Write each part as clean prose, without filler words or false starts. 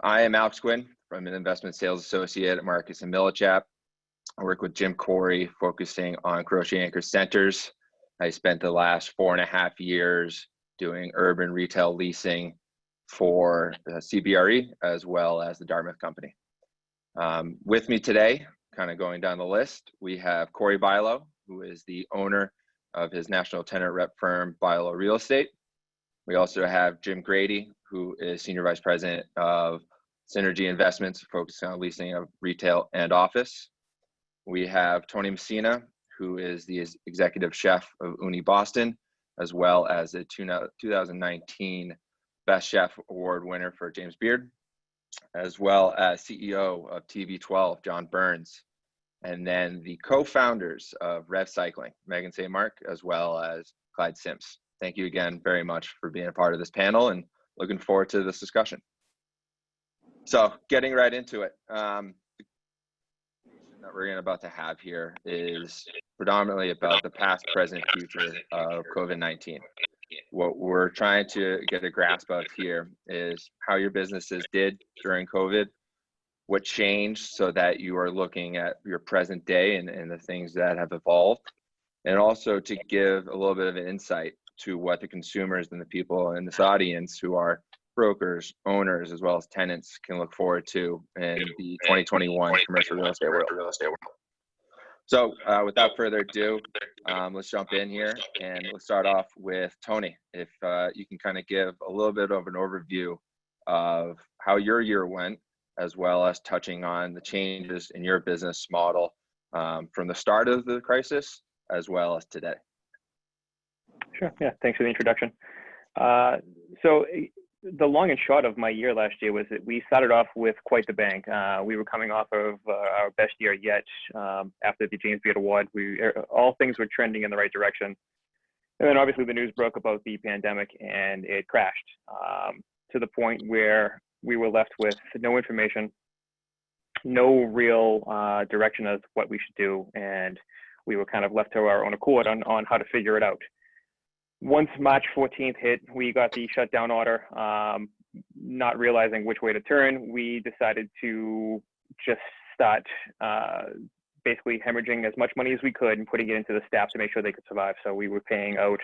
I am Quinn. I'm an investment sales associate at Marc and Millichap. I work with Jim Corey, focusing on grocery anchor centers. I spent the last 4.5 years doing urban retail leasing for CBRE as well as the Dartmouth company. With me today, kind of going down the list, we have Corey Bialow, who is the owner of his national tenant rep firm, Bialow Real Estate. We also have Jim Grady, who is Senior Vice President of Synergy Investments, focusing on leasing of retail and office. We have Tony Messina, who is the Executive Chef of Uni Boston, as well as a 2019 Best Chef Award winner for James Beard, as well as CEO of TV12, John Burns, and then the co-founders of Rev'd, Meaghan St. Marc, as well as Clyde Sims. Thank you again very much for being a part of this panel, and looking forward to this discussion. So getting right into it, the that we're about to have here is predominantly about the past, present, future of COVID-19. What we're trying to get a grasp of here is how your businesses did during COVID, what changed so that you are looking at your present day and the things that have evolved, and also to give a little bit of an insight to what the consumers and the people in this audience who are brokers, owners, as well as tenants can look forward to in the 2021 commercial real estate world. So without further ado, let's jump in here, and let's start off with Tony. If you can kind of give a little bit of an overview of how your year went, as well as touching on the changes in your business model from the start of the crisis, as well as today. Sure. Yeah. Thanks for the introduction. So the long and short of my year last year was that we started off with quite the bang. We were coming off of our best year yet after the James Beard Award. All things were trending in the right direction. And then obviously the news broke about the pandemic, and it crashed to the point where we were left with no information, no real direction as what we should do. And we were kind of left to our own accord on how to figure it out. Once March 14th hit, we got the shutdown order. Not realizing which way to turn, we decided to just start basically hemorrhaging as much money as we could and putting it into the staff to make sure they could survive. So we were paying out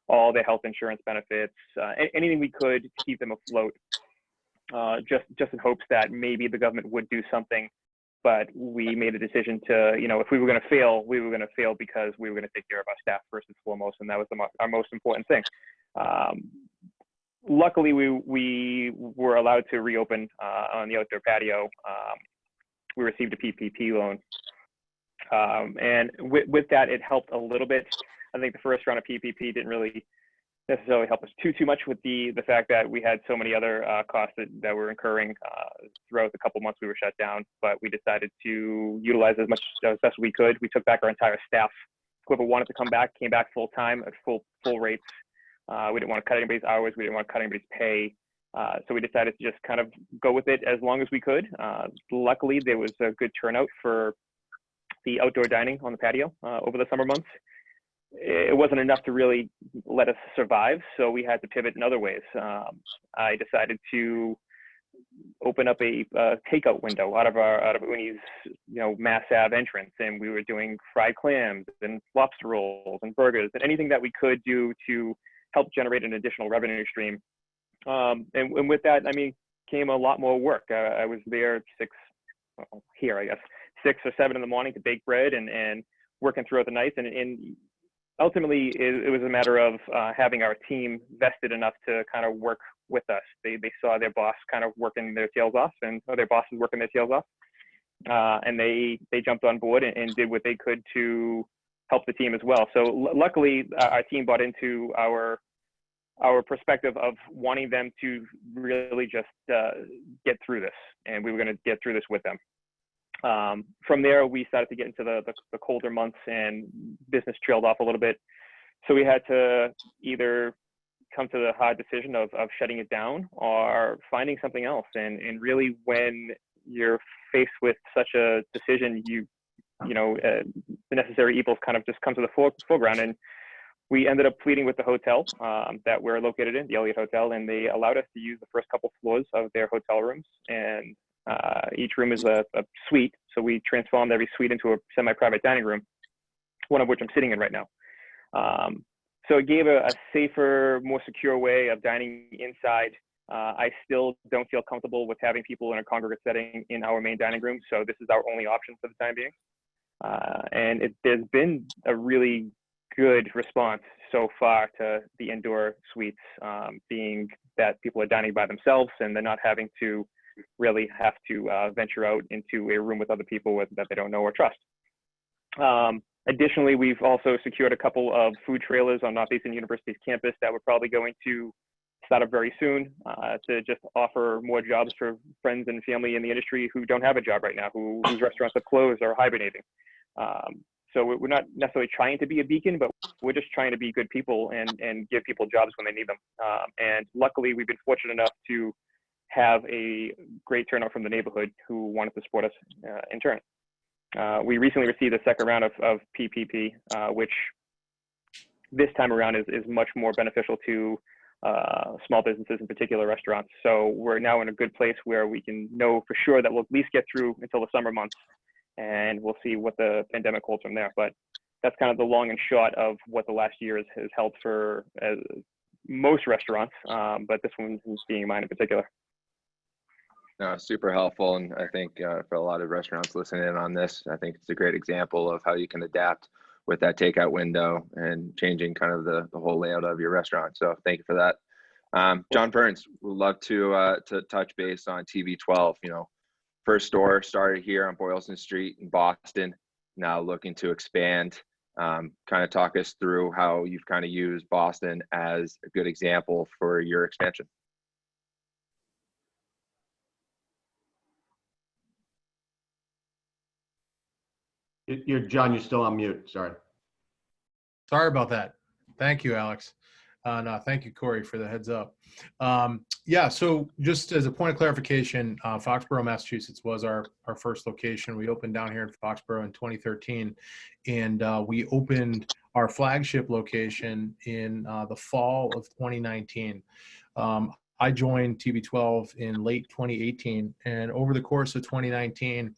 all their health insurance benefits, anything we could to keep them afloat, just in hopes that maybe the government would do something. But we made a decision to, if we were going to fail, we were going to fail because we were going to take care of our staff first and foremost, and that was our most important thing. Luckily, we were allowed to reopen on the outdoor patio. We received a PPP loan, and with that, it helped a little bit. I think the first round of PPP didn't really necessarily help us too much with the fact that we had so many other costs that were incurring throughout the couple months we were shut down. But we decided to utilize as best we could. We took back our entire staff. Whoever wanted to come back came back full time at full rates. We didn't want to cut anybody's hours. We didn't want to cut anybody's pay. So we decided to just kind of go with it as long as we could. Luckily, there was a good turnout for the outdoor dining on the patio over the summer months. It wasn't enough to really let us survive, so we had to pivot in other ways. I decided to open up a takeout window out of Uni's Mass Ave entrance, and we were doing fried clams and lobster rolls and burgers and anything that we could do to help generate an additional revenue stream. And with that, came a lot more work. I was there 6 or 7 in the morning to bake bread and working throughout the night, and ultimately, it was a matter of having our team vested enough to kind of work with us. They saw their boss kind of working their tails off, and their bosses working their tails off, and they jumped on board and did what they could to help the team as well. So luckily, our team bought into our perspective of wanting them to really just get through this, and we were going to get through this with them. From there, we started to get into the colder months, and business trailed off a little bit. So we had to either come to the hard decision of shutting it down or finding something else. And really, when you're faced with such a decision, the necessary evils kind of just come to the foreground. And we ended up pleading with the hotel that we're located in, the Elliott Hotel, and they allowed us to use the first couple floors of their hotel rooms. And each room is a suite. So we transformed every suite into a semi-private dining room, one of which I'm sitting in right now. So it gave a safer, more secure way of dining inside. I still don't feel comfortable with having people in a congregate setting in our main dining room. So this is our only option for the time being. And there's been a really good response so far to the indoor suites, being that people are dining by themselves and they're not having to really have to venture out into a room with other people that they don't know or trust. Additionally, we've also secured a couple of food trailers on Northeastern University's campus that we're probably going to start up very soon to just offer more jobs for friends and family in the industry who don't have a job right now, whose restaurants have closed or hibernating. So we're not necessarily trying to be a beacon, but we're just trying to be good people and give people jobs when they need them. And luckily, we've been fortunate enough to have a great turnout from the neighborhood who wanted to support us in turn. We recently received the second round of PPP, which this time around is much more beneficial to small businesses, in particular restaurants. So we're now in a good place where we can know for sure that we'll at least get through until the summer months, and we'll see what the pandemic holds from there. But that's kind of the long and short of what the last year has held for most restaurants, but this one being mine in particular. No, super helpful. And I think for a lot of restaurants listening in on this, I think it's a great example of how you can adapt with that takeout window and changing kind of the whole layout of your restaurant. So thank you for that. John Burns, would love to touch base on TV12. You know, first store started here on Boylston Street in Boston, now looking to expand. Kind of talk us through how you've kind of used Boston as a good example for your expansion. John, you're still on mute. Sorry. Sorry about that. Thank you, Alex. No, thank you, Corey, for the heads up. Yeah, so just as a point of clarification, Foxborough, Massachusetts was our first location. We opened down here in Foxborough in 2013, and we opened our flagship location in the fall of 2019. I joined TV12 in late 2018, and over the course of 2019,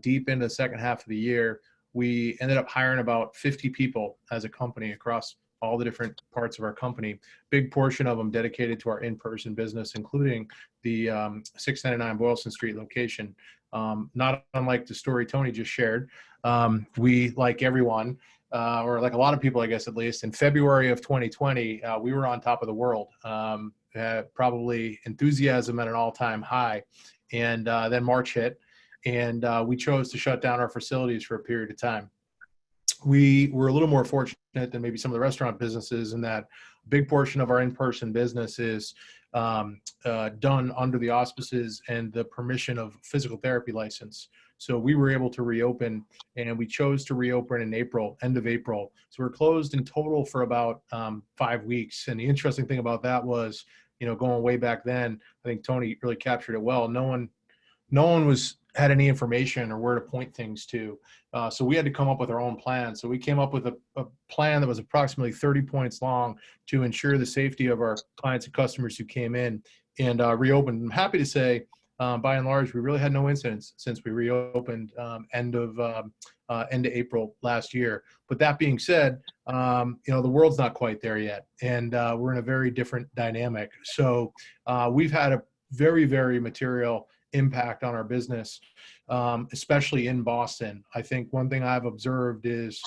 deep into the second half of the year, we ended up hiring about 50 people as a company across all the different parts of our company. Big portion of them dedicated to our in-person business, including the 699 Boylston Street location. Not unlike the story Tony just shared, we, like everyone, or like a lot of people, I guess, at least, in February of 2020, we were on top of the world. Probably enthusiasm at an all-time high. And then March hit, and we chose to shut down our facilities for a period of time. We were a little more fortunate than maybe some of the restaurant businesses in that a big portion of our in-person business is done under the auspices and the permission of physical therapy license. So we were able to reopen, and we chose to reopen in April, end of April. So we're closed in total for about 5 weeks. And the interesting thing about that was, you know, going way back then, I think Tony really captured it well. No one had any information or where to point things to. So we had to come up with our own plan. So we came up with a plan that was approximately 30 points long to ensure the safety of our clients and customers who came in and reopened. I'm happy to say, by and large, we really had no incidents since we reopened end of April last year. But that being said, you know, the world's not quite there yet, and we're in a very different dynamic. So we've had a very, very material impact on our business, especially in Boston. I think one thing I've observed is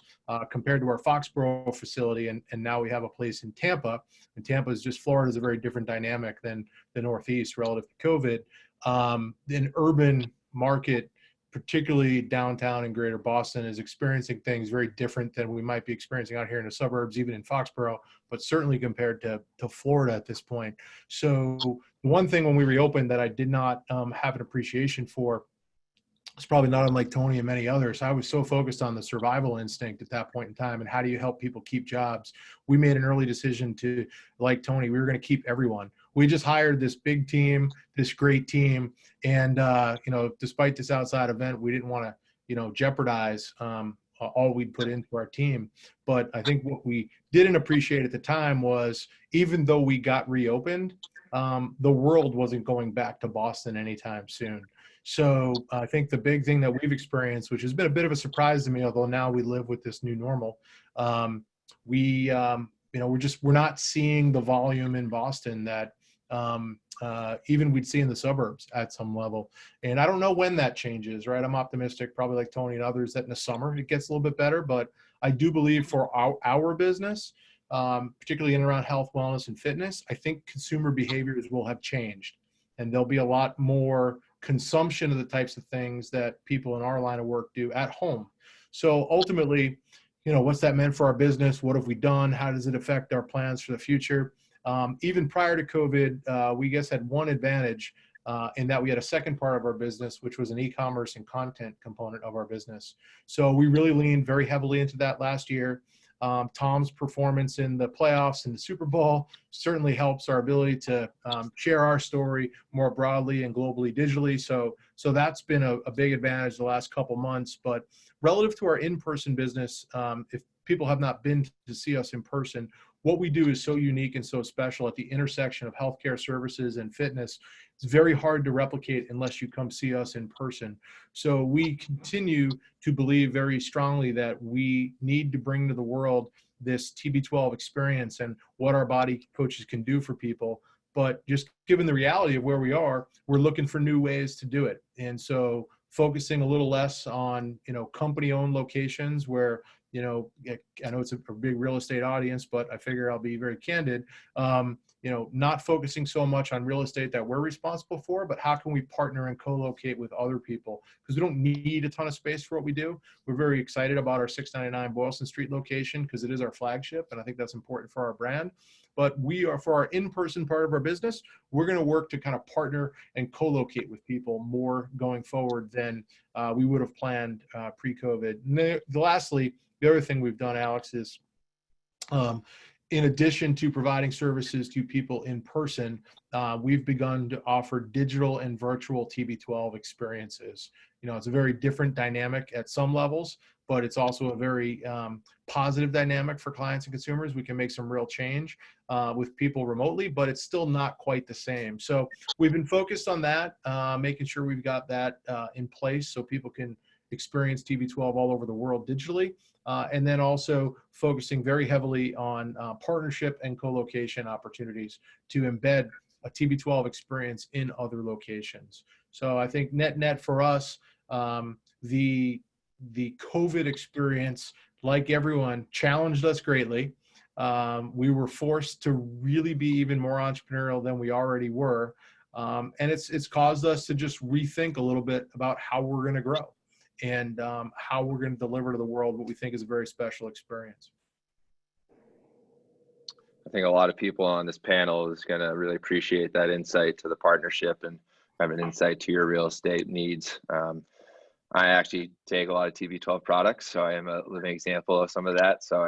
compared to our Foxborough facility, and now we have a place in Tampa, and Tampa is just, Florida is a very different dynamic than the Northeast relative to COVID. An urban market, particularly downtown and greater Boston, is experiencing things very different than we might be experiencing out here in the suburbs, even in Foxborough, but certainly compared to Florida at this point. So one thing when we reopened that I did not have an appreciation for, it's probably not unlike Tony and many others, I was so focused on the survival instinct at that point in time and how do you help people keep jobs. We made an early decision to, like Tony, we were going to keep everyone. We just hired this big team, this great team, and you know, despite this outside event, we didn't want to, you know, jeopardize all we'd put into our team. But I think what we didn't appreciate at the time was, even though we got reopened, the world wasn't going back to Boston anytime soon. So I think the big thing that we've experienced, which has been a bit of a surprise to me, although now we live with this new normal, we're not seeing the volume in Boston that even we'd see in the suburbs at some level. And I don't know when that changes, right? I'm optimistic, probably like Tony and others, that in the summer it gets a little bit better. But I do believe for our business, particularly in and around health, wellness, and fitness, I think consumer behaviors will have changed. And there'll be a lot more consumption of the types of things that people in our line of work do at home. So ultimately, what's that meant for our business? What have we done? How does it affect our plans for the future? Even prior to COVID, we had one advantage in that we had a second part of our business, which was an e-commerce and content component of our business. So we really leaned very heavily into that last year. Tom's performance in the playoffs and the Super Bowl certainly helps our ability to share our story more broadly and globally digitally. So that's been a big advantage the last couple months. But relative to our in-person business, if people have not been to see us in person, what we do is so unique and so special at the intersection of healthcare services and fitness. It's very hard to replicate unless you come see us in person. So we continue to believe very strongly that we need to bring to the world this TB12 experience and what our body coaches can do for people. But just given the reality of where we are, we're looking for new ways to do it. And so focusing a little less on, company-owned locations where, I know it's a big real estate audience, but I figure I'll be very candid. Not focusing so much on real estate that we're responsible for, but how can we partner and co-locate with other people? Because we don't need a ton of space for what we do. We're very excited about our 699 Boylston Street location because it is our flagship, and I think that's important for our brand. But for our in-person part of our business, we're going to work to kind of partner and co-locate with people more going forward than we would have planned pre-COVID. And lastly, the other thing we've done, Alex, is in addition to providing services to people in person, we've begun to offer digital and virtual TB12 experiences. It's a very different dynamic at some levels, but it's also a very positive dynamic for clients and consumers. We can make some real change with people remotely, but it's still not quite the same. So we've been focused on that, making sure we've got that in place so people can experience TB12 all over the world digitally. And then also focusing very heavily on partnership and co-location opportunities to embed a TB12 experience in other locations. So I think net for us, the COVID experience, like everyone, challenged us greatly. We were forced to really be even more entrepreneurial than we already were. And it's caused us to just rethink a little bit about how we're going to grow and how we're going to deliver to the world what we think is a very special experience. I think a lot of people on this panel is going to really appreciate that insight to the partnership and have an insight to your real estate needs. I actually take a lot of TB12 products, so I am a living example of some of that. So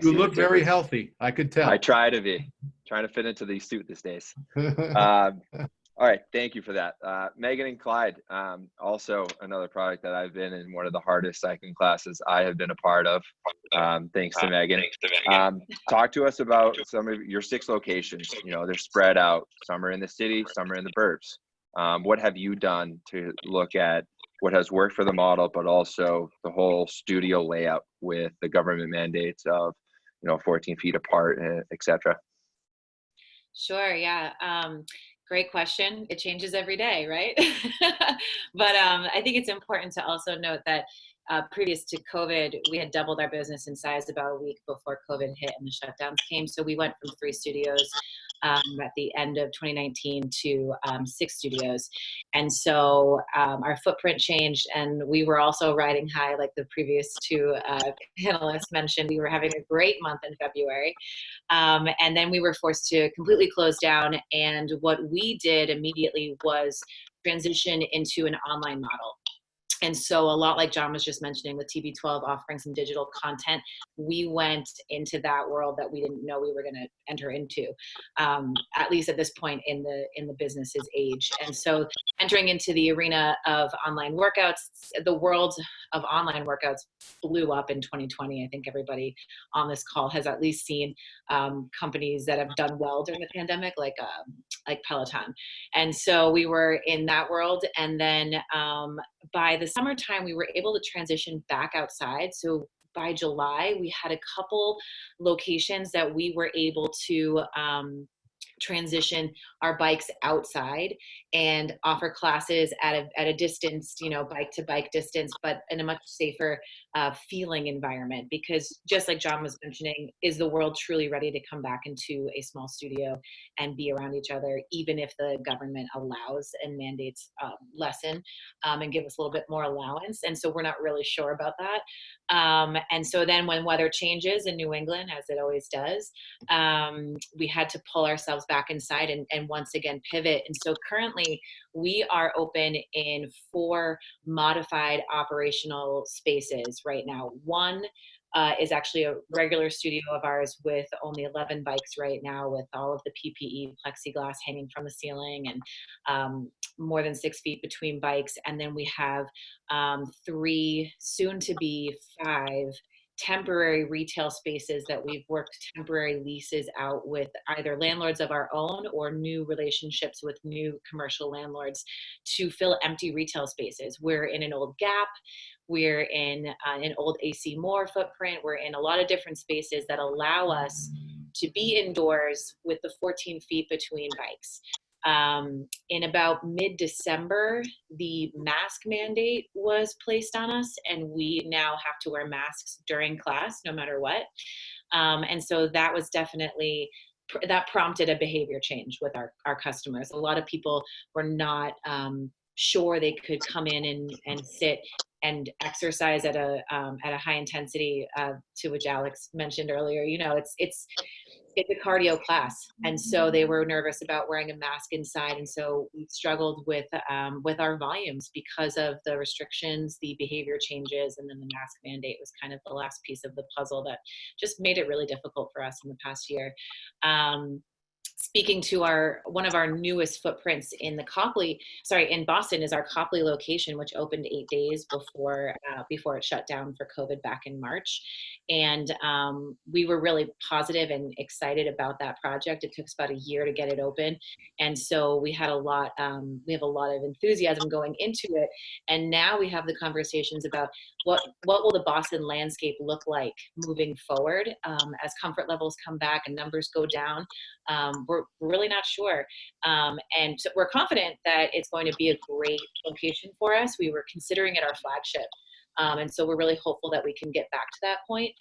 you look very healthy. I could tell. I try to be, trying to fit into the suit these days. All right, thank you for that. Meaghan and Clyde, also another product that I've been in one of the hardest cycling classes I have been a part of, thanks to Meaghan. Talk to us about some of your 6 locations. They're spread out. Some are in the city, some are in the burbs. What have you done to look at what has worked for the model, but also the whole studio layout with the government mandates of, 14 feet apart, et cetera? Sure, yeah. Great question. It changes every day, right? But I think it's important to also note that previous to COVID, we had doubled our business in size about a week before COVID hit and the shutdowns came. So we went from 3 studios at the end of 2019 to 6 studios. And so our footprint changed, and we were also riding high, like the previous 2 panelists mentioned. We were having a great month in February. And then we were forced to completely close down. And what we did immediately was transition into an online model. And so a lot like John was just mentioning with TB12 offering some digital content, we went into that world that we didn't know we were going to enter into, at least at this point in the business's age. And so entering into the arena of online workouts, the world of online workouts blew up in 2020. I think everybody on this call has at least seen companies that have done well during the pandemic, like Peloton. And so we were in that world. And then by the summertime, we were able to transition back outside. So by July, we had a couple locations that we were able to transition our bikes outside and offer classes at a distance, bike to bike distance, but in a much safer feeling environment. Because just like John was mentioning, is the world truly ready to come back into a small studio and be around each other, even if the government allows and mandates lessen and give us a little bit more allowance? And so we're not really sure about that. And so then when weather changes in New England, as it always does, we had to pull ourselves back inside and once again pivot. And so currently we are open in 4 modified operational spaces right now. One is actually a regular studio of ours with only 11 bikes right now, with all of the PPE plexiglass hanging from the ceiling and more than 6 feet between bikes. And then we have 3, soon to be 5, temporary retail spaces that we've worked temporary leases out with either landlords of our own or new relationships with new commercial landlords to fill empty retail spaces. We're in an old Gap. We're in an old AC Moore footprint. We're in a lot of different spaces that allow us to be indoors with the 14 feet between bikes. In about mid-December, the mask mandate was placed on us, and we now have to wear masks during class, no matter what. And so that was definitely, that prompted a behavior change with our customers. A lot of people were not sure they could come in and sit and exercise at a high intensity, to which Alex mentioned earlier. It's a cardio class, and so they were nervous about wearing a mask inside, and so we struggled with our volumes because of the restrictions, the behavior changes, and then the mask mandate was kind of the last piece of the puzzle that just made it really difficult for us in the past year. Speaking to one of our newest footprints in in Boston, is our Copley location, which opened 8 days before it shut down for COVID back in March. And we were really positive and excited about that project. It took us about a year to get it open. And so we have a lot of enthusiasm going into it. And now we have the conversations about what will the Boston landscape look like moving forward as comfort levels come back and numbers go down. We're really not sure. And so we're confident that it's going to be a great location for us. We were considering it our flagship. And so we're really hopeful that we can get back to that point.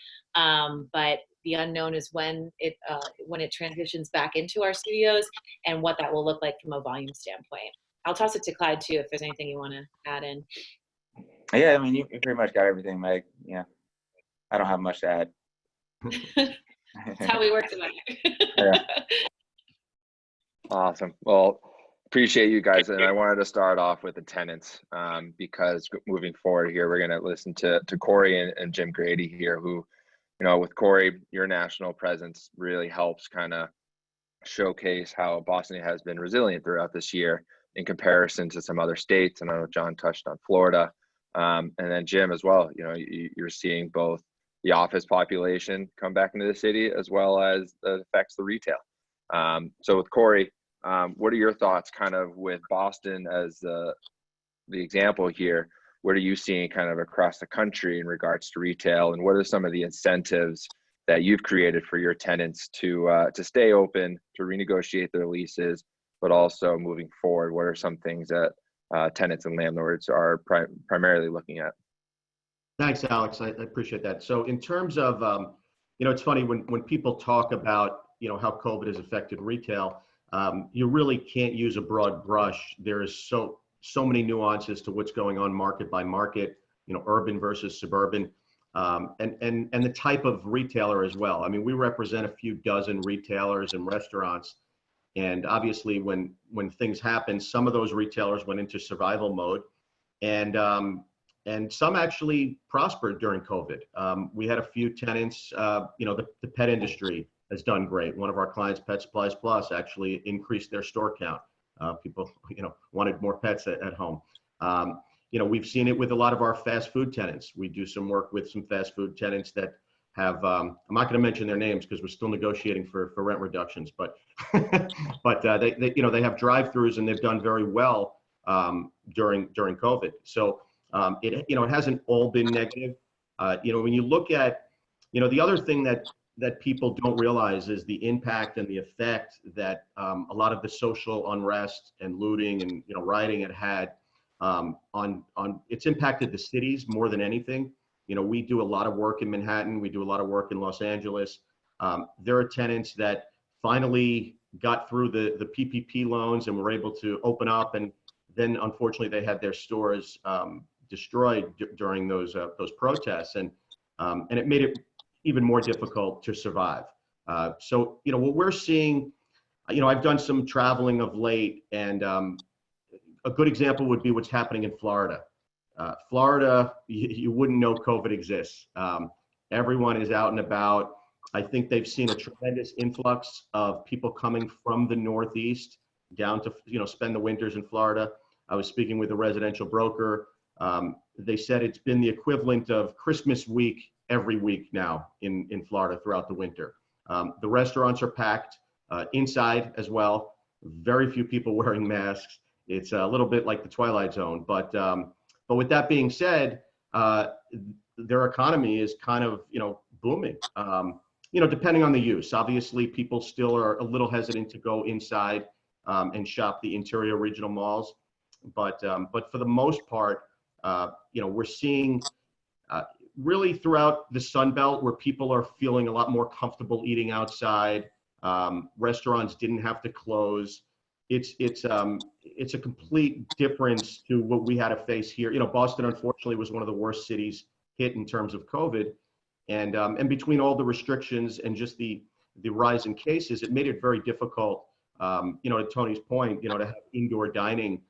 But the unknown is when it transitions back into our studios and what that will look like from a volume standpoint. I'll toss it to Clyde too, if there's anything you want to add in. Yeah, I mean, you pretty much got everything, Meg. Yeah, I don't have much to add. That's how we work together. Yeah. Awesome. Well, appreciate you guys. And I wanted to start off with the tenants because moving forward here, we're going to listen to Corey and Jim Grady here, who, with Corey, your national presence really helps kind of showcase how Boston has been resilient throughout this year in comparison to some other states. And I know John touched on Florida. And then Jim as well, you're seeing both the office population come back into the city as well as the affects the retail. So with Corey, what are your thoughts kind of with Boston as the example here? What are you seeing kind of across the country in regards to retail, and what are some of the incentives that you've created for your tenants to stay open, to renegotiate their leases, but also moving forward, what are some things that tenants and landlords are primarily looking at? Thanks, Alex. I appreciate that. So in terms of, it's funny when people talk about, how COVID has affected retail, you really can't use a broad brush. There is so many nuances to what's going on market by market, urban versus suburban, and the type of retailer as well. I mean, we represent a few dozen retailers and restaurants, and obviously when things happen, some of those retailers went into survival mode, and and some actually prospered during COVID. We had a few tenants, the pet industry has done great. One of our clients, Pet Supplies Plus, actually increased their store count. People, wanted more pets at home. We've seen it with a lot of our fast food tenants. We do some work with some fast food tenants that have, I'm not going to mention their names because we're still negotiating for rent reductions, but they have drive-throughs and they've done very well during COVID. So it hasn't all been negative. When you look at, the other thing that people don't realize is the impact and the effect that a lot of the social unrest and looting and rioting had on it's impacted the cities more than anything. We do a lot of work in Manhattan. We do a lot of work in Los Angeles. There are tenants that finally got through the PPP loans and were able to open up, and then unfortunately they had their stores destroyed during those protests, and it made it even more difficult to survive. So what we're seeing, I've done some traveling of late, and a good example would be what's happening in Florida. Florida, you wouldn't know COVID exists. Everyone is out and about. I think they've seen a tremendous influx of people coming from the Northeast down to, spend the winters in Florida. I was speaking with a residential broker. They said it's been the equivalent of Christmas week every week now in Florida throughout the winter. The restaurants are packed inside as well. Very few people wearing masks. It's a little bit like the Twilight Zone, but with that being said, their economy is kind of, booming, depending on the use. Obviously, people still are a little hesitant to go inside and shop the interior regional malls. But for the most part, we're seeing really throughout the Sun Belt where people are feeling a lot more comfortable eating outside. Restaurants didn't have to close. It's a complete difference to what we had to face here. Boston, unfortunately, was one of the worst cities hit in terms of COVID, and between all the restrictions and just the rise in cases, it made it very difficult. To Tony's point, to have indoor dining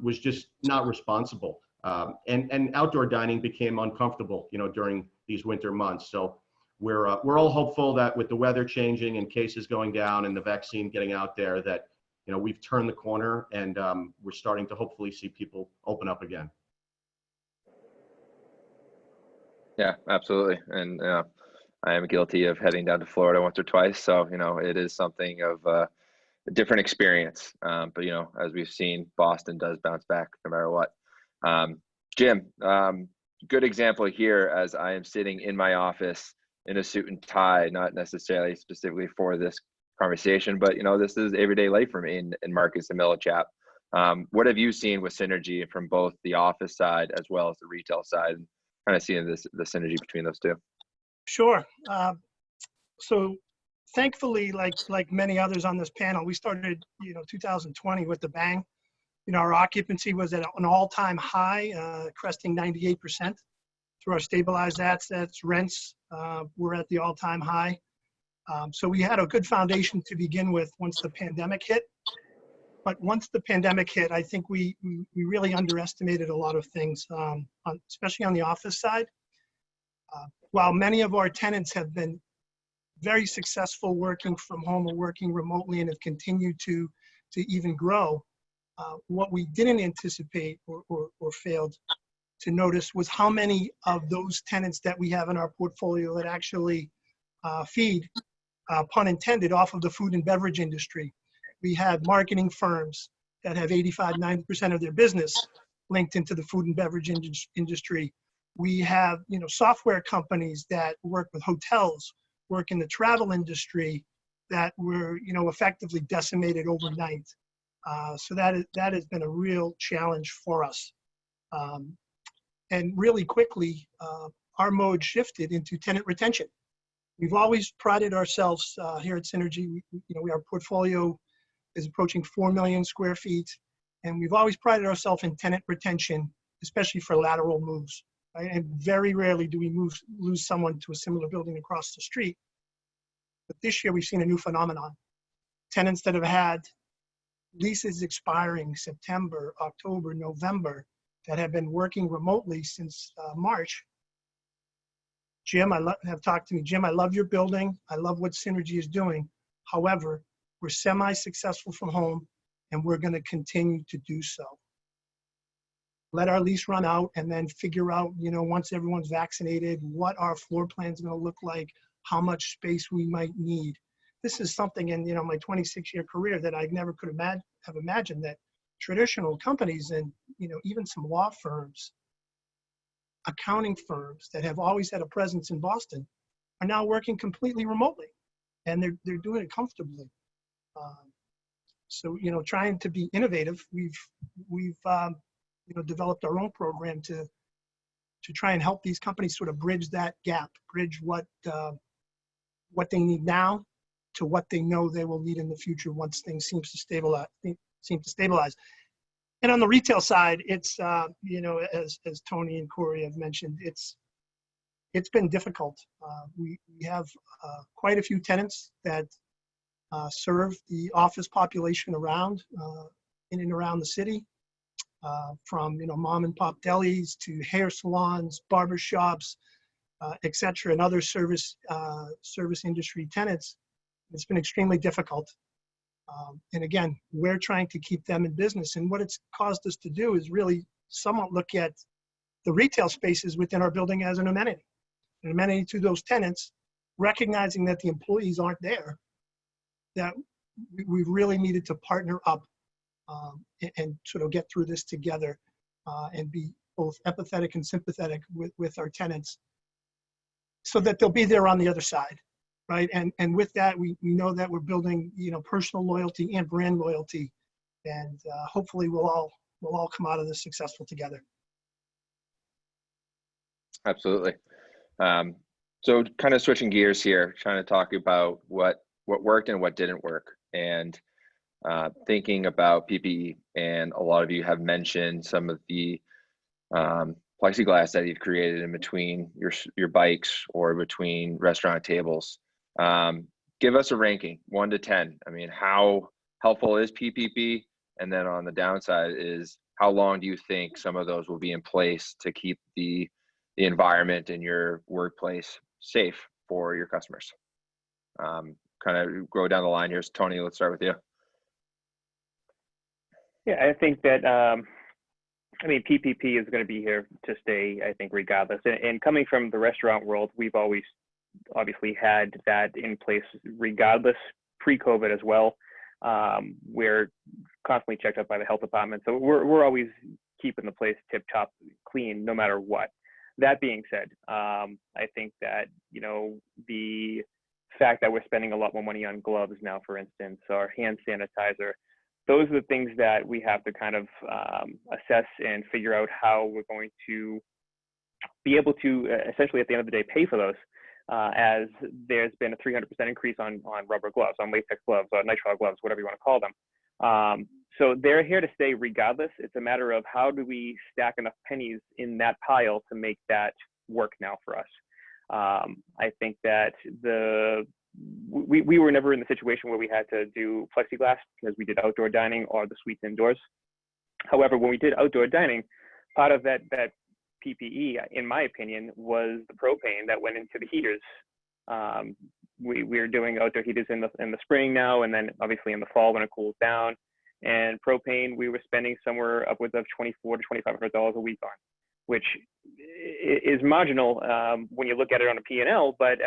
was just not responsible, and outdoor dining became uncomfortable, during these winter months. So we're all hopeful that with the weather changing and cases going down and the vaccine getting out there, that we've turned the corner, and we're starting to hopefully see people open up again. Yeah, absolutely. And I am guilty of heading down to Florida once or twice. So, it is something of a different experience. But, as we've seen, Boston does bounce back no matter what. Jim, good example here, as I am sitting in my office in a suit and tie, not necessarily specifically for this conversation, but this is everyday life for me in Marcus and Millichap. What have you seen with synergy from both the office side as well as the retail side, and kind of seeing the synergy between those two? Sure. So thankfully, like many others on this panel, we started 2020 with the bang. Our occupancy was at an all-time high, cresting 98%. Through our stabilized assets, rents were at the all-time high. So we had a good foundation to begin with once the pandemic hit. But once the pandemic hit, I think we really underestimated a lot of things, especially on the office side. While many of our tenants have been very successful working from home or working remotely and have continued to even grow, what we didn't anticipate or failed to notice was how many of those tenants that we have in our portfolio that actually feed, pun intended, off of the food and beverage industry. We have marketing firms that have 85–90% of their business linked into the food and beverage industry. We have, software companies that work with hotels, work in the travel industry, that were, effectively decimated overnight. So that has been a real challenge for us. And really quickly, our mode shifted into tenant retention. We've always prided ourselves here at Synergy. Our portfolio is approaching 4 million square feet, and we've always prided ourselves in tenant retention, especially for lateral moves. Right? And very rarely do we lose someone to a similar building across the street. But this year we've seen a new phenomenon. Tenants that have had leases expiring September, October, November, that have been working remotely since March. Jim, have talked to me. Jim, I love your building. I love what Synergy is doing. However, we're semi-successful from home, and we're going to continue to do so. Let our lease run out and then figure out, once everyone's vaccinated, what our floor plan is going to look like, how much space we might need. This is something in, my 26-year career that I never could have imagined, that traditional companies and, even some law firms, accounting firms that have always had a presence in Boston are now working completely remotely, and they're doing it comfortably. So, trying to be innovative, we've developed our own program to try and help these companies sort of bridge that gap, bridge what they need now to what they know they will need in the future once things seem to stabilize. And on the retail side, it's as Tony and Corey have mentioned, it's been difficult. We have quite a few tenants that serve the office population around in and around the city, from mom and pop delis to hair salons, barber shops, et cetera, and other service industry tenants. It's been extremely difficult. And again, we're trying to keep them in business. And what it's caused us to do is really somewhat look at the retail spaces within our building as an amenity to those tenants, recognizing that the employees aren't there, that we really needed to partner up and sort of get through this together and be both empathetic and sympathetic with our tenants so that they'll be there on the other side. Right, and with that, we know that we're building, personal loyalty and brand loyalty, and hopefully we'll all come out of this successful together. Absolutely. So kind of switching gears here, trying to talk about what worked and what didn't work, and thinking about PPE. And a lot of you have mentioned some of the plexiglass that you've created in between your bikes or between restaurant tables. Give us a ranking, 1 to 10. I mean, how helpful is PPP? And then on the downside is, how long do you think some of those will be in place to keep the environment in your workplace safe for your customers? Kind of go down the line here. So Tony, let's start with you. Yeah, I think that, PPP is going to be here to stay, I think, regardless. And coming from the restaurant world, we've always obviously had that in place regardless, pre-COVID as well. We're constantly checked up by the health department. So we're always keeping the place tip-top clean no matter what. That being said, I think that, the fact that we're spending a lot more money on gloves now, for instance, or hand sanitizer, those are the things that we have to kind of assess and figure out how we're going to be able to essentially at the end of the day pay for those. As there's been a 300% increase on rubber gloves, on latex gloves, nitrile gloves, whatever you want to call them. So they're here to stay regardless. It's a matter of how do we stack enough pennies in that pile to make that work now for us. I think that we were never in the situation where we had to do plexiglass because we did outdoor dining or the suites indoors. However, when we did outdoor dining, part of that PPE, in my opinion, was the propane that went into the heaters. We're doing outdoor heaters in the spring now, and then obviously in the fall when it cools down. And propane, we were spending somewhere upwards of $2,400 to $2,500 a week on, which is marginal when you look at it on a P&L. But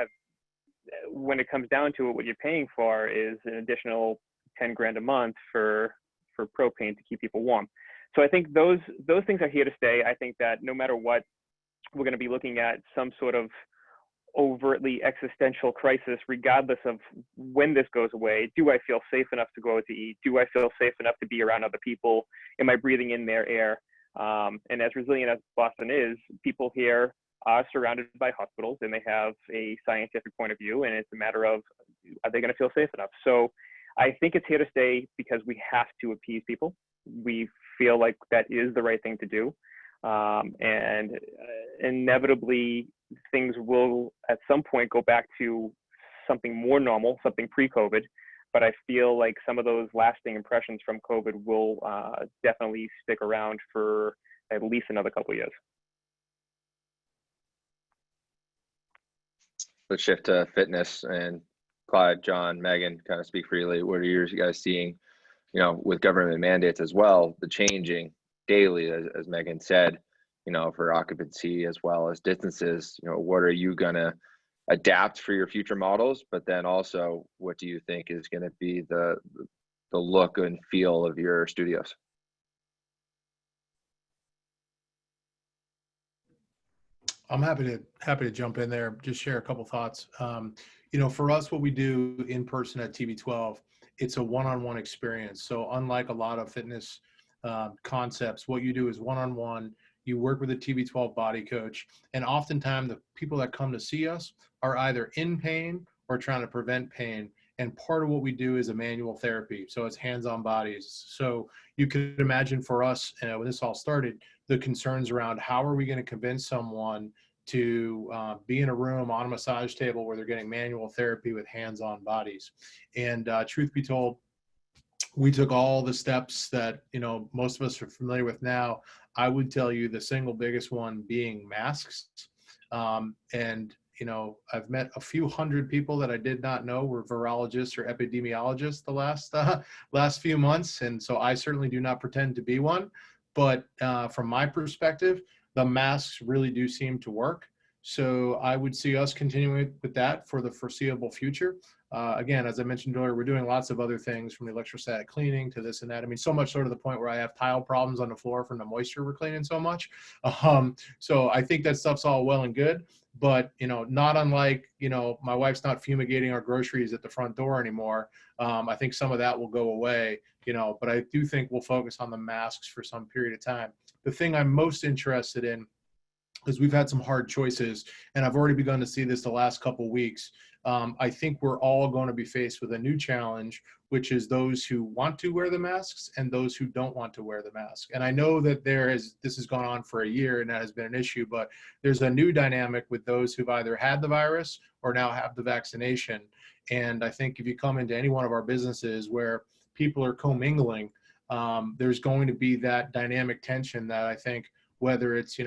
when it comes down to it, what you're paying for is an additional 10 grand a month for propane to keep people warm. So I think those things are here to stay. I think that no matter what, we're going to be looking at some sort of overtly existential crisis, regardless of when this goes away. Do I feel safe enough to go out to eat? Do I feel safe enough to be around other people? Am I breathing in their air? And as resilient as Boston is, people here are surrounded by hospitals and they have a scientific point of view, and it's a matter of, are they going to feel safe enough? So I think it's here to stay because we have to appease people. We feel like that is the right thing to do. And inevitably things will at some point go back to something more normal, something pre-COVID. But I feel like some of those lasting impressions from COVID will definitely stick around for at least another couple of years. Let's shift to fitness, and Clyde, John, Meaghan, kind of speak freely. What are you guys seeing, with government mandates as well, the changing daily, as Meaghan said, for occupancy as well as distances, what are you gonna adapt for your future models? But then also, what do you think is gonna be the look and feel of your studios? I'm happy to jump in there, just share a couple thoughts. For us, what we do in person at TB12, it's a one-on-one experience. So unlike a lot of fitness concepts, what you do is one-on-one. You work with a TB12 body coach, and oftentimes the people that come to see us are either in pain or trying to prevent pain. And part of what we do is a manual therapy. So it's hands-on bodies. So you could imagine for us, when this all started, the concerns around how are we going to convince someone to be in a room on a massage table where they're getting manual therapy with hands-on bodies. And truth be told, we took all the steps that, most of us are familiar with now. I would tell you the single biggest one being masks. I've met a few hundred people that I did not know were virologists or epidemiologists the last few months. And so I certainly do not pretend to be one. But from my perspective, the masks really do seem to work. So I would see us continuing with that for the foreseeable future. Again, as I mentioned earlier, we're doing lots of other things, from the electrostatic cleaning to this and that. I mean, so much so to the point where I have tile problems on the floor from the moisture we're cleaning so much. So I think that stuff's all well and good, but not unlike, my wife's not fumigating our groceries at the front door anymore. I think some of that will go away, but I do think we'll focus on the masks for some period of time. The thing I'm most interested in, because we've had some hard choices, and I've already begun to see this the last couple weeks. I think we're all going to be faced with a new challenge, which is those who want to wear the masks and those who don't want to wear the mask. And I know that this has gone on for a year and that has been an issue, but there's a new dynamic with those who've either had the virus or now have the vaccination. And I think if you come into any one of our businesses where people are commingling, there's going to be that dynamic tension that I think, whether it's,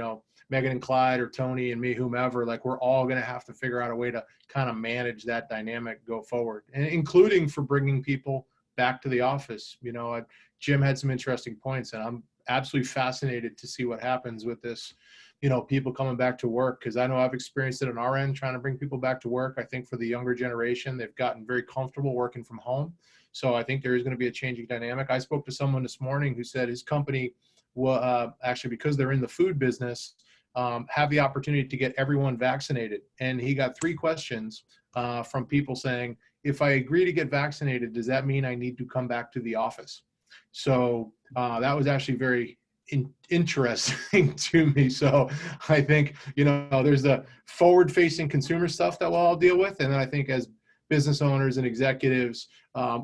Meaghan and Clyde or Tony and me, whomever, like, we're all going to have to figure out a way to kind of manage that dynamic go forward, and including for bringing people back to the office. Jim had some interesting points, and I'm absolutely fascinated to see what happens with this, people coming back to work, because I know I've experienced it on our end trying to bring people back to work. I think for the younger generation, they've gotten very comfortable working from home. So I think there is going to be a changing dynamic. I spoke to someone this morning who said his company will actually, because they're in the food business, have the opportunity to get everyone vaccinated. And he got 3 questions from people saying, if I agree to get vaccinated, does that mean I need to come back to the office? So that was actually very interesting to me. So I think, there's the forward-facing consumer stuff that we'll all deal with. And then I think as business owners and executives,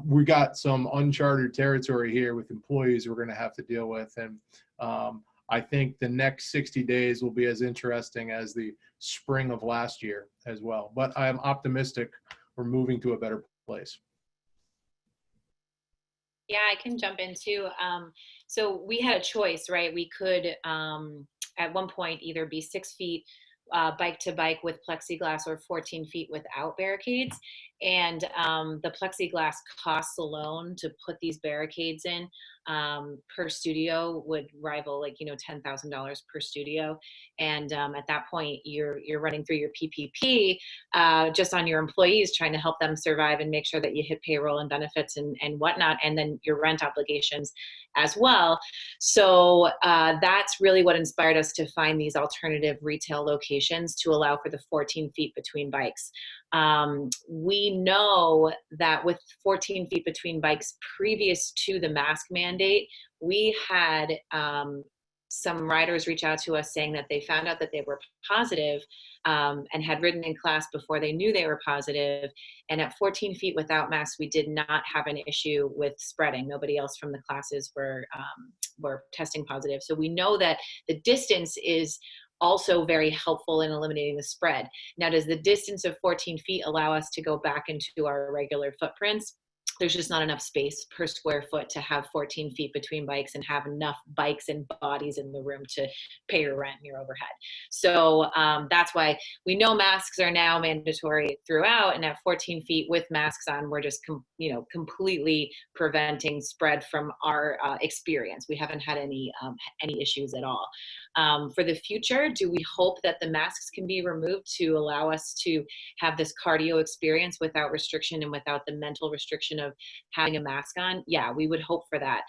we got some uncharted territory here with employees we're going to have to deal with. And I think the next 60 days will be as interesting as the spring of last year as well. But I am optimistic we're moving to a better place. Yeah, I can jump in too. So we had a choice, right? We could, at one point, either be 6 feet bike to bike with plexiglass or 14 feet without barricades. And the plexiglass costs alone to put these barricades in per studio would rival, like, $10,000 per studio. And at that point, you're running through your PPP just on your employees, trying to help them survive and make sure that you hit payroll and benefits and whatnot, and then your rent obligations as well. So that's really what inspired us to find these alternative retail locations to allow for the 14 feet between bikes. We know that with 14 feet between bikes previous to the mask mandate, we had some riders reach out to us saying that they found out that they were positive and had ridden in class before they knew they were positive. And at 14 feet without masks, we did not have an issue with spreading. Nobody else from the classes were testing positive. So we know that the distance is also very helpful in eliminating the spread. Now, does the distance of 14 feet allow us to go back into our regular footprints? there's just not enough space per square foot to have 14 feet between bikes and have enough bikes and bodies in the room to pay your rent and your overhead. So that's why we know masks are now mandatory throughout, and at 14 feet with masks on, we're just completely preventing spread from our experience. We haven't had any issues at all. For the future, do we hope that the masks can be removed to allow us to have this cardio experience without restriction and without the mental restriction of having a mask on? Yeah, we would hope for that.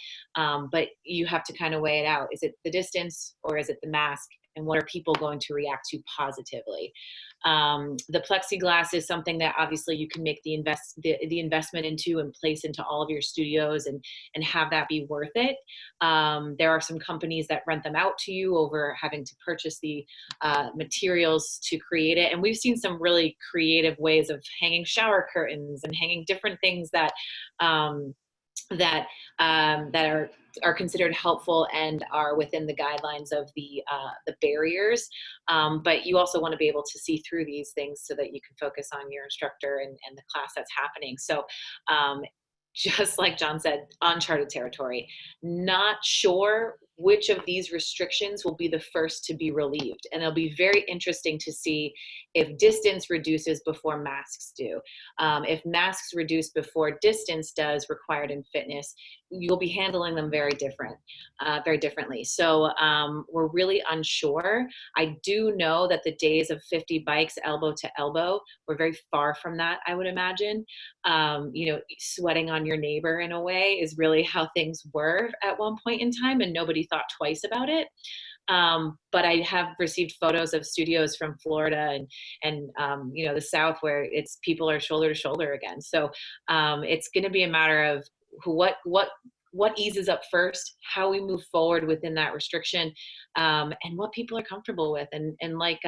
But you have to kind of weigh it out. Is it the distance or is it the mask? And what are people going to react to positively? The plexiglass is something that obviously you can make the investment into and place into all of your studios and have that be worth it. There are some companies that rent them out to you over having to purchase the materials to create it. And we've seen some really creative ways of hanging shower curtains and hanging different things that are considered helpful and are within the guidelines of the barriers. But you also want to be able to see through these things so that you can focus on your instructor and the class that's happening. So just like John said, uncharted territory. Not sure which of these restrictions will be the first to be relieved. And it'll be very interesting to see if distance reduces before masks do. If masks reduce before distance does required in fitness, you'll be handling them very differently. So we're really unsure. I do know that the days of 50 bikes elbow to elbow, we're very far from that, I would imagine. Sweating on your neighbor in a way is really how things were at one point in time, and nobody thought twice about it. But I have received photos of studios from Florida and the South where it's people are shoulder to shoulder again. So it's going to be a matter of what eases up first, how we move forward within that restriction, and what people are comfortable with. And like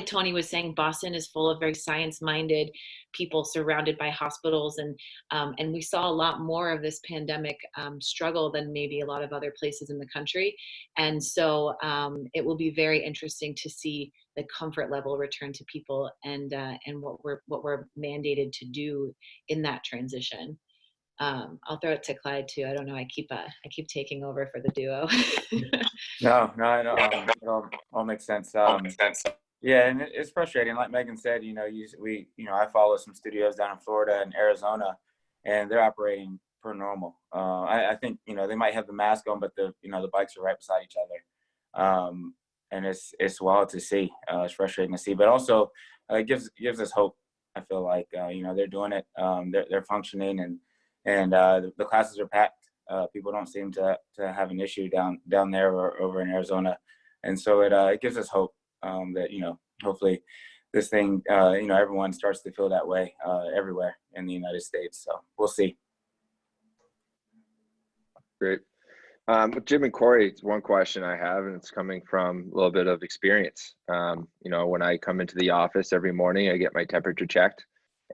Tony was saying, Boston is full of very science-minded people surrounded by hospitals, and we saw a lot more of this pandemic struggle than maybe a lot of other places in the country. And so it will be very interesting to see the comfort level return to people and what we're mandated to do in that transition. I'll throw it to Clyde too. I don't know. I keep taking over for the duo. No, it all makes sense. Yeah, and it's frustrating. Like Meaghan said, I follow some studios down in Florida and Arizona, and they're operating per normal. I think they might have the mask on, but the bikes are right beside each other, and it's wild to see. It's frustrating to see, but also it gives us hope. I feel like they're doing it. They're functioning, and the classes are packed. People don't seem to have an issue down there or over in Arizona, and so it gives us hope. That hopefully this thing everyone starts to feel that way everywhere in the United States. So we'll see. Great. Jim and Corey, it's one question I have, and it's coming from a little bit of experience. When I come into the office every morning, I get my temperature checked,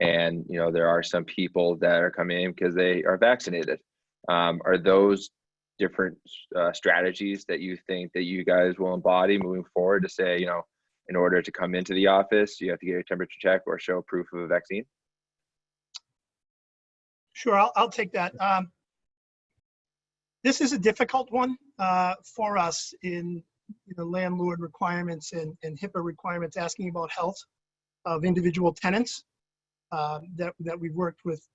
and there are some people that are coming in because they are vaccinated. Are those different strategies that you think that you guys will embody moving forward to say, in order to come into the office, you have to get a temperature check or show proof of a vaccine? Sure, I'll take that. This is a difficult one for us in landlord requirements and HIPAA requirements, asking about health of individual tenants. That we've worked with,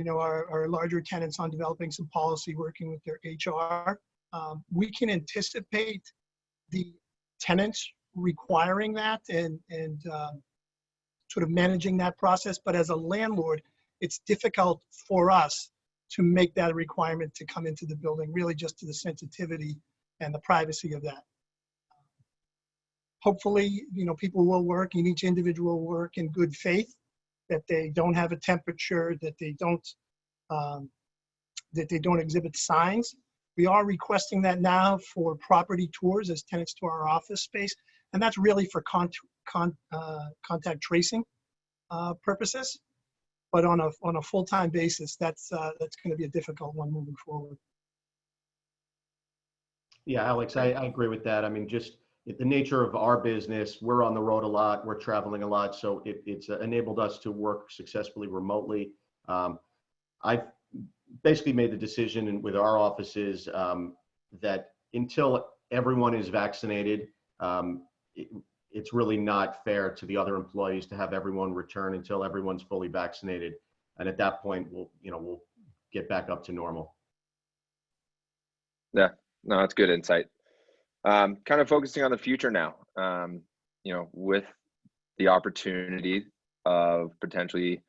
our larger tenants on developing some policy, working with their HR. We can anticipate the tenants requiring that and sort of managing that process. But as a landlord, it's difficult for us to make that a requirement to come into the building, really just to the sensitivity and the privacy of that. Hopefully, people will work, and each individual will work in good faith, that they don't have a temperature, that they don't exhibit signs. We are requesting that now for property tours as tenants to our office space, and that's really for contact tracing purposes. But on a full-time basis, that's going to be a difficult one moving forward. Yeah, Alex, I agree with that. I mean, just the nature of our business, we're on the road a lot, we're traveling a lot, so it's enabled us to work successfully remotely. I've basically made the decision with our offices that until everyone is vaccinated, it's really not fair to the other employees to have everyone return until everyone's fully vaccinated. And at that point, we'll get back up to normal. Yeah, no, that's good insight. Kind of focusing on the future now, with the opportunity of potentially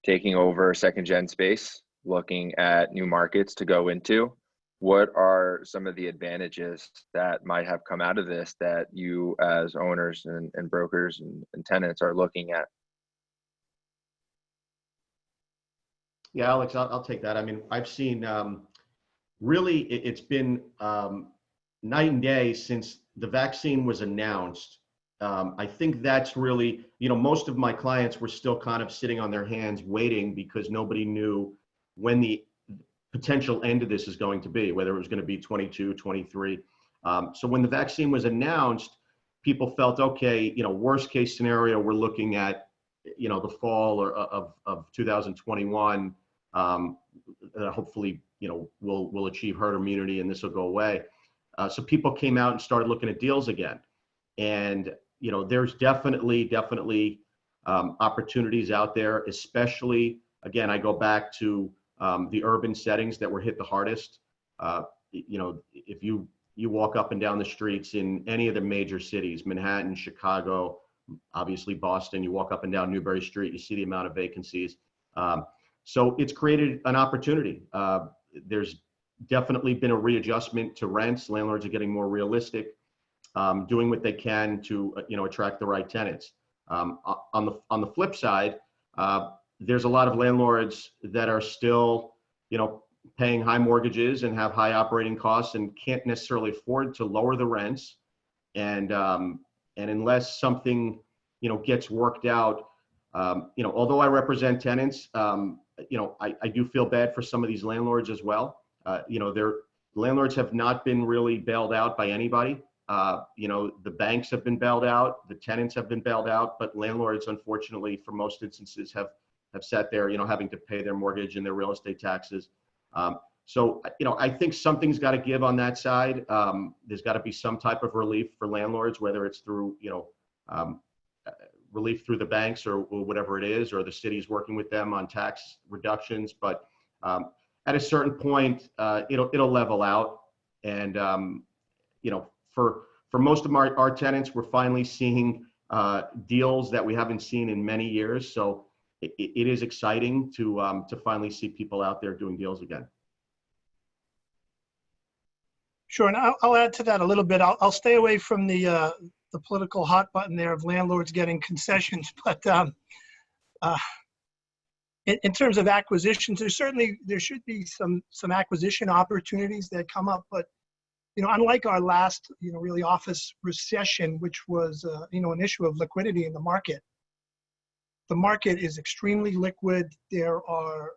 taking over second gen space, looking at new markets to go into. What are some of the advantages that might have come out of this that you as owners and brokers and tenants are looking at? Yeah, Alex, I'll take that. I mean, I've seen really it's been night and day since the vaccine was announced. I think that's really, most of my clients were still kind of sitting on their hands waiting because nobody knew when the potential end of this is going to be, whether it was going to be 22, 23. So when the vaccine was announced, people felt, okay, worst case scenario, we're looking at, the fall of 2021. Hopefully, we'll achieve herd immunity and this will go away. So people came out and started looking at deals again. And, there's definitely opportunities out there, especially, again, I go back to the urban settings that were hit the hardest. If you walk up and down the streets in any of the major cities, Manhattan, Chicago, obviously Boston, you walk up and down Newbury Street, you see the amount of vacancies. So it's created an opportunity. There's definitely been a readjustment to rents. Landlords are getting more realistic, doing what they can to attract the right tenants. On the flip side, there's a lot of landlords that are still, paying high mortgages and have high operating costs and can't necessarily afford to lower the rents. And unless something, gets worked out, although I represent tenants, I do feel bad for some of these landlords as well. Their landlords have not been really bailed out by anybody. The banks have been bailed out, the tenants have been bailed out, but landlords, unfortunately, for most instances, have sat there, having to pay their mortgage and their real estate taxes. So, I think something's got to give on that side. There's got to be some type of relief for landlords, whether it's through, relief through the banks or whatever it is, or the city's working with them on tax reductions. But at a certain point, it'll level out. And, for most of our tenants, we're finally seeing deals that we haven't seen in many years. So it is exciting to finally see people out there doing deals again. Sure, and I'll add to that a little bit. I'll stay away from the political hot button there of landlords getting concessions, but in terms of acquisitions, there should be some acquisition opportunities that come up, but unlike our last really office recession, which was an issue of liquidity in the market. The market is extremely liquid. There are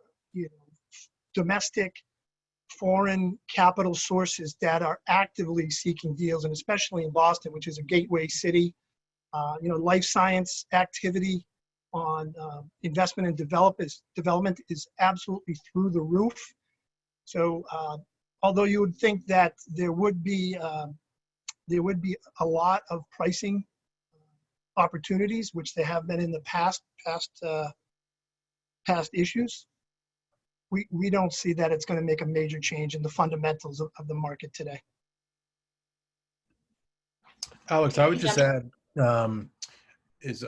domestic, foreign capital sources that are actively seeking deals, and especially in Boston, which is a gateway city. Life science activity on investment and development is absolutely through the roof. So although you would think that there would be a lot of pricing opportunities, which there have been in the past issues, we don't see that it's going to make a major change in the fundamentals of the market today. Alex, I would just add,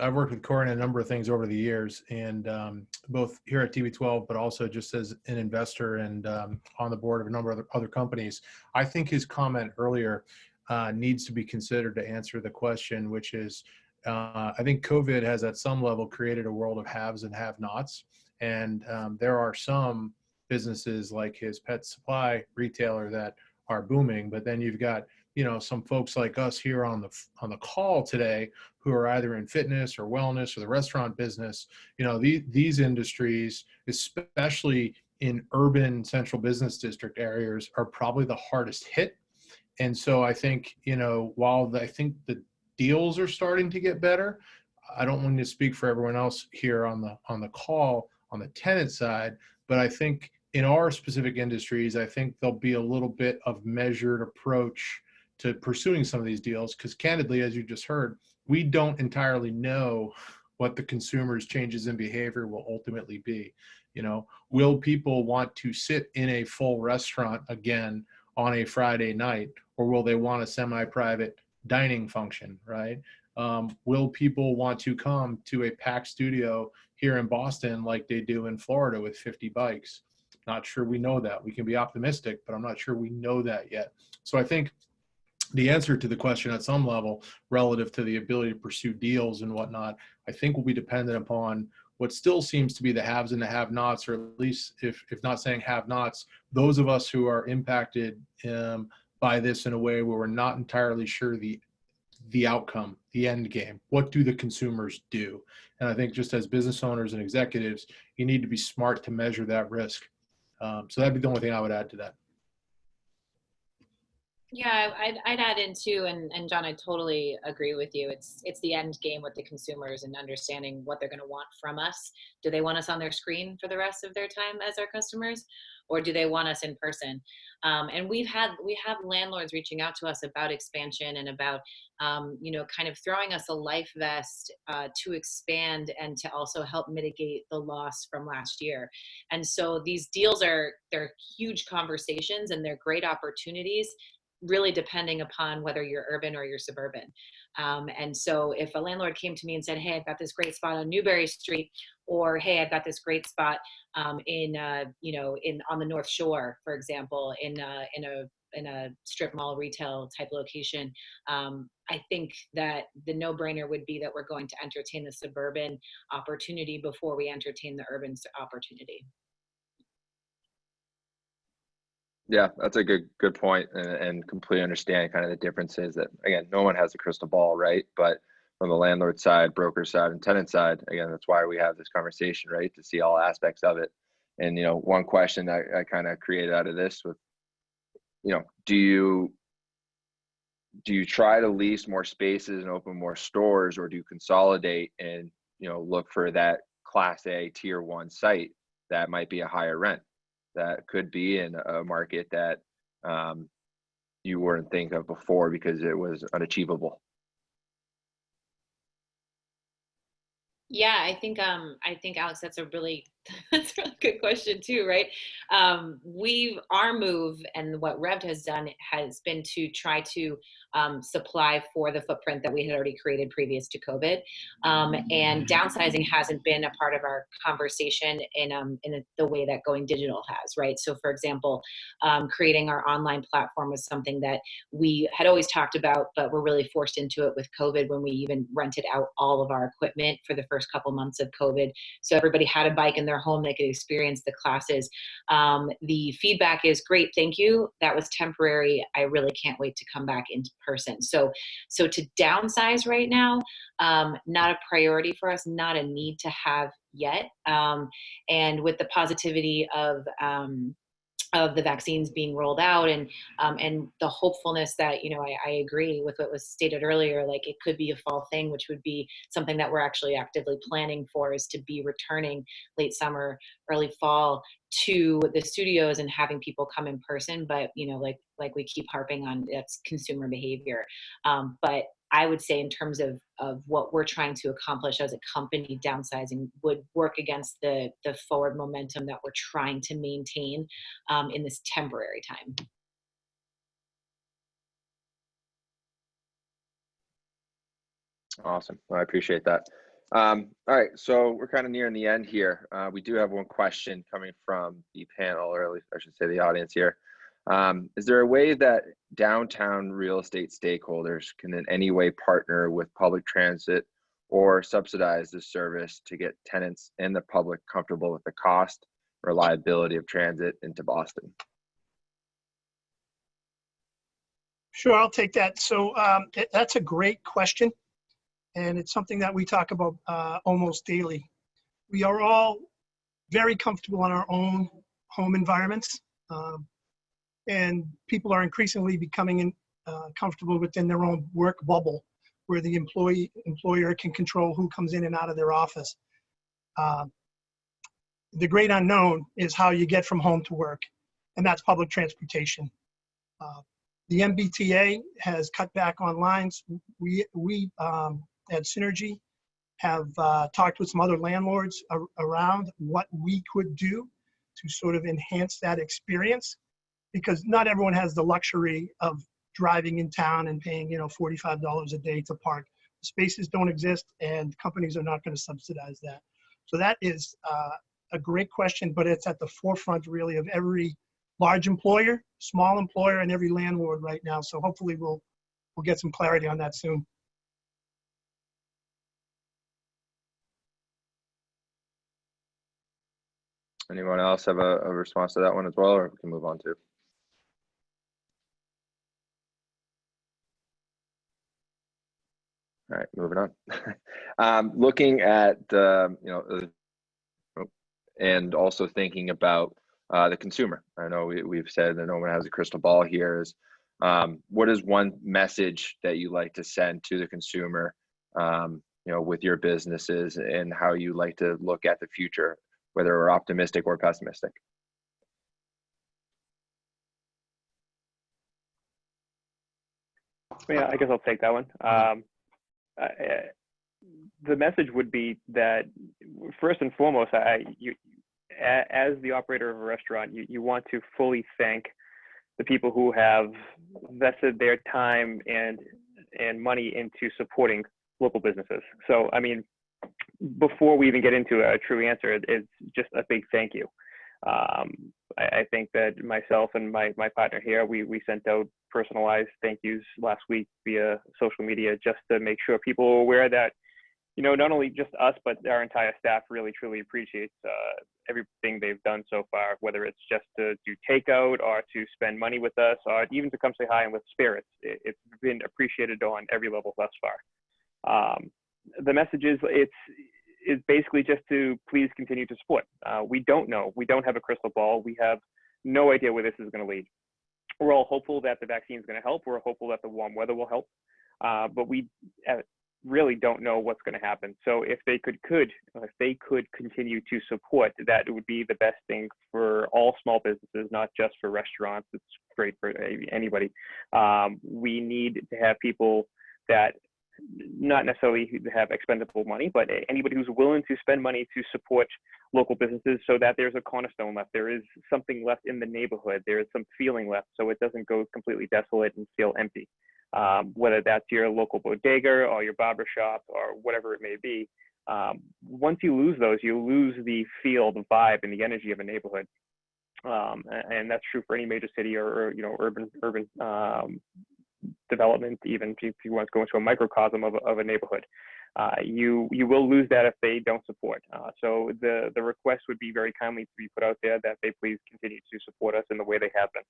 I've worked with Corey on a number of things over the years, and both here at TB12, but also just as an investor and on the board of a number of other companies. I think his comment earlier needs to be considered to answer the question, which is, I think COVID has at some level created a world of haves and have-nots. And there are some businesses like his pet supply retailer that are booming, but then you've got some folks like us here on the call today who are either in fitness or wellness or the restaurant business. These industries, especially in urban central business district areas, are probably the hardest hit. And so I think, while I think the deals are starting to get better, I don't want to speak for everyone else here on the call on the tenant side, But I think in our specific industries, I think there'll be a little bit of measured approach to pursuing some of these deals, because candidly, as you just heard, we don't entirely know what the consumer's changes in behavior will ultimately be. You know, will people want to sit in a full restaurant again on a Friday night, or will they want a semi-private dining function, right? Will people want to come to a packed studio here in Boston like they do in Florida with 50 bikes? Not sure we know that. We can be optimistic, but I'm not sure we know that yet. So I think the answer to the question at some level relative to the ability to pursue deals and whatnot, I think will be dependent upon what still seems to be the haves and the have-nots, or at least if not saying have-nots, those of us who are impacted by this in a way where we're not entirely sure the outcome, the end game. What do the consumers do? And I think just as business owners and executives, you need to be smart to measure that risk. So that'd be the only thing I would add to that. Yeah, I'd add in too, and John, I totally agree with you. It's the end game with the consumers and understanding what they're going to want from us. Do they want us on their screen for the rest of their time as our customers, or do they want us in person? And we have landlords reaching out to us about expansion and about kind of throwing us a life vest to expand and to also help mitigate the loss from last year. And so these deals they're huge conversations and they're great opportunities, really depending upon whether you're urban or you're suburban. And so if a landlord came to me and said, hey, I've got this great spot on Newbury Street, or hey, I've got this great spot on the North Shore, for example, in a strip mall retail type location, I think that the no-brainer would be that we're going to entertain the suburban opportunity before we entertain the urban opportunity. Yeah, that's a good point, and completely understand kind of the differences. That again, no one has a crystal ball, right? But from the landlord side, broker side, and tenant side, again, that's why we have this conversation, right? To see all aspects of it. And one question that I kind of created out of this with, do you try to lease more spaces and open more stores, or do you consolidate and look for that Class A Tier 1 site that might be a higher rent, that could be in a market that you wouldn't think of before because it was unachievable? Yeah, I think Alex, that's a really good question too, right? Our move and what Rev'd has done has been to try to supply for the footprint that we had already created previous to COVID, and downsizing hasn't been a part of our conversation in the way that going digital has, right? So, for example, creating our online platform was something that we had always talked about, but we're really forced into it with COVID when we even rented out all of our equipment for the first couple months of COVID. So everybody had a bike in their home, they could experience the classes. The feedback is great, thank you. That was temporary. I really can't wait to come back into person. So to downsize right now, not a priority for us, not a need to have yet. And with the positivity of the vaccines being rolled out and the hopefulness that, I agree with what was stated earlier, like it could be a fall thing, which would be something that we're actually actively planning for, is to be returning late summer, early fall to the studios and having people come in person. But, like we keep harping on, that's consumer behavior. But I would say in terms of what we're trying to accomplish as a company, downsizing would work against the forward momentum that we're trying to maintain in this temporary time. Awesome. Well, I appreciate that. All right, so we're kind of nearing the end here. We do have one question coming from the panel, or at least I should say the audience here. Is there a way that downtown real estate stakeholders can in any way partner with public transit or subsidize this service to get tenants and the public comfortable with the cost, reliability of transit into Boston? Sure, I'll take that. So that's a great question. And it's something that we talk about almost daily. We are all very comfortable in our own home environments. And people are increasingly becoming comfortable within their own work bubble, where the employer can control who comes in and out of their office. the great unknown is how you get from home to work, and that's public transportation. The MBTA has cut back on lines. We at Synergy have talked with some other landlords around what we could do to sort of enhance that experience, because not everyone has the luxury of driving in town and paying, $45 a day to park. Spaces don't exist, and companies are not going to subsidize that. So that is a great question, but it's at the forefront really of every large employer, small employer, and every landlord right now. So hopefully we'll get some clarity on that soon. Anyone else have a response to that one as well, or we can move on to? All right, moving on. Looking at and also thinking about the consumer. I know we've said that no one has a crystal ball here. Is what is one message that you like to send to the consumer, with your businesses, and how you like to look at the future, whether we're optimistic or pessimistic? Yeah, I guess I'll take that one. The message would be that first and foremost, as the operator of a restaurant, you want to fully thank the people who have vested their time and money into supporting local businesses. So, I mean, before we even get into a true answer, it's just a big thank you. I think that myself and my partner here, we sent out personalized thank yous last week via social media, just to make sure people are aware that, not only just us, but our entire staff really, truly appreciates everything they've done so far, whether it's just to do takeout or to spend money with us, or even to come say hi and with spirits. It's been appreciated on every level thus far. The message is is basically just to please continue to support. We don't know. We don't have a crystal ball. We have no idea where this is going to lead. We're all hopeful that the vaccine is going to help. We're hopeful that the warm weather will help. But we really don't know what's going to happen. So if they could continue to support, that would be the best thing for all small businesses, not just for restaurants. It's great for anybody. We need to have people that not necessarily have expendable money, but anybody who's willing to spend money to support local businesses, so that there's a cornerstone left. There is something left in the neighborhood. There is some feeling left, so it doesn't go completely desolate and feel empty. Whether that's your local bodega or your barber shop or whatever it may be. Once you lose those, you lose the feel, the vibe, and the energy of a neighborhood. And that's true for any major city or urban development. Even if you want to go into a microcosm of a neighborhood, you will lose that if they don't support. So the request would be very kindly to be put out there that they please continue to support us in the way they have been.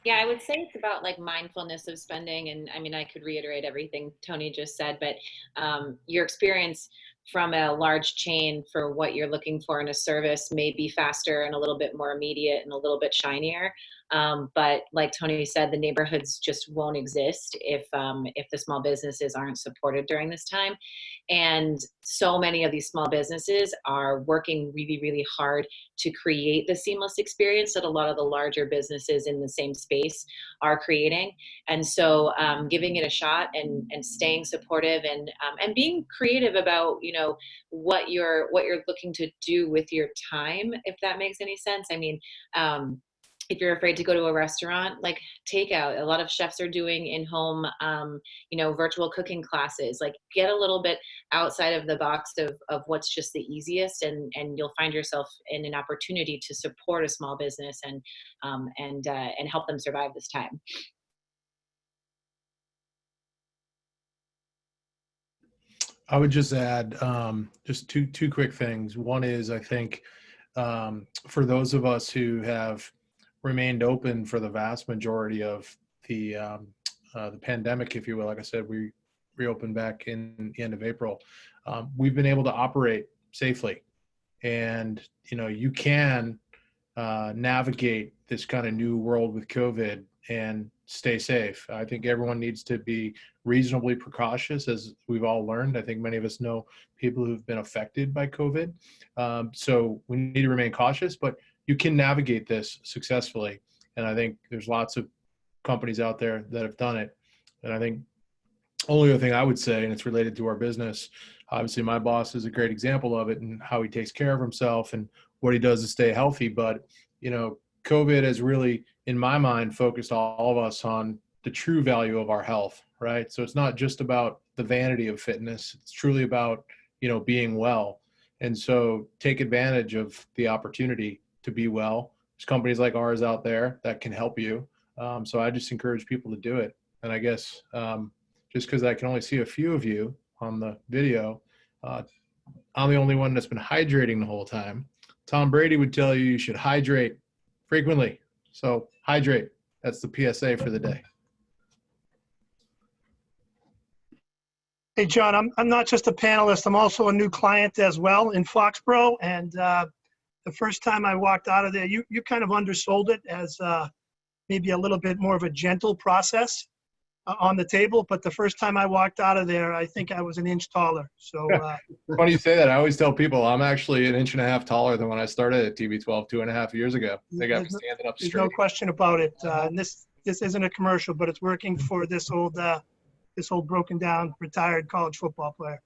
Yeah, I would say it's about like mindfulness of spending. And I mean, I could reiterate everything Tony just said, but your experience from a large chain for what you're looking for in a service may be faster and a little bit more immediate and a little bit shinier. But like Tony said, the neighborhoods just won't exist if the small businesses aren't supported during this time. And so many of these small businesses are working really, really hard to create the seamless experience that a lot of the larger businesses in the same space are creating. And so giving it a shot and staying supportive and being creative about, what you're looking to do with your time, if that makes any sense. I mean, if you're afraid to go to a restaurant, like takeout, a lot of chefs are doing in-home, virtual cooking classes. Like get a little bit outside of the box of what's just the easiest, and you'll find yourself in an opportunity to support a small business and help them survive this time. I would just add just two quick things. One is, I think for those of us who have remained open for the vast majority of the pandemic, if you will, like I said, we reopened back in the end of April. We've been able to operate safely, and you can navigate this kind of new world with COVID and stay safe. I think everyone needs to be reasonably precautious, as we've all learned. I think many of us know people who've been affected by COVID. So we need to remain cautious, but you can navigate this successfully. And I think there's lots of companies out there that have done it. And I think only other thing I would say, and it's related to our business, obviously my boss is a great example of it and how he takes care of himself and what he does to stay healthy. But, you know, COVID has really, in my mind, focused all of us on the true value of our health, right? So it's not just about the vanity of fitness. It's truly about, you know, being well. And so take advantage of the opportunity to be well. There's companies like ours out there that can help you. So I just encourage people to do it. And I guess just because I can only see a few of you on the video, I'm the only one that's been hydrating the whole time. Tom Brady would tell you should hydrate frequently. So hydrate. That's the PSA for the day. Hey, John, I'm not just a panelist. I'm also a new client as well in Foxborough. And the first time I walked out of there, you kind of undersold it as maybe a little bit more of a gentle process on the table. But the first time I walked out of there, I think I was an inch taller. So funny you say that. I always tell people I'm actually an inch and a half taller than when I started at TB12 2.5 years ago. They got me standing up there's straight. no question about it. And this isn't a commercial, but it's working for this old broken down retired college football player.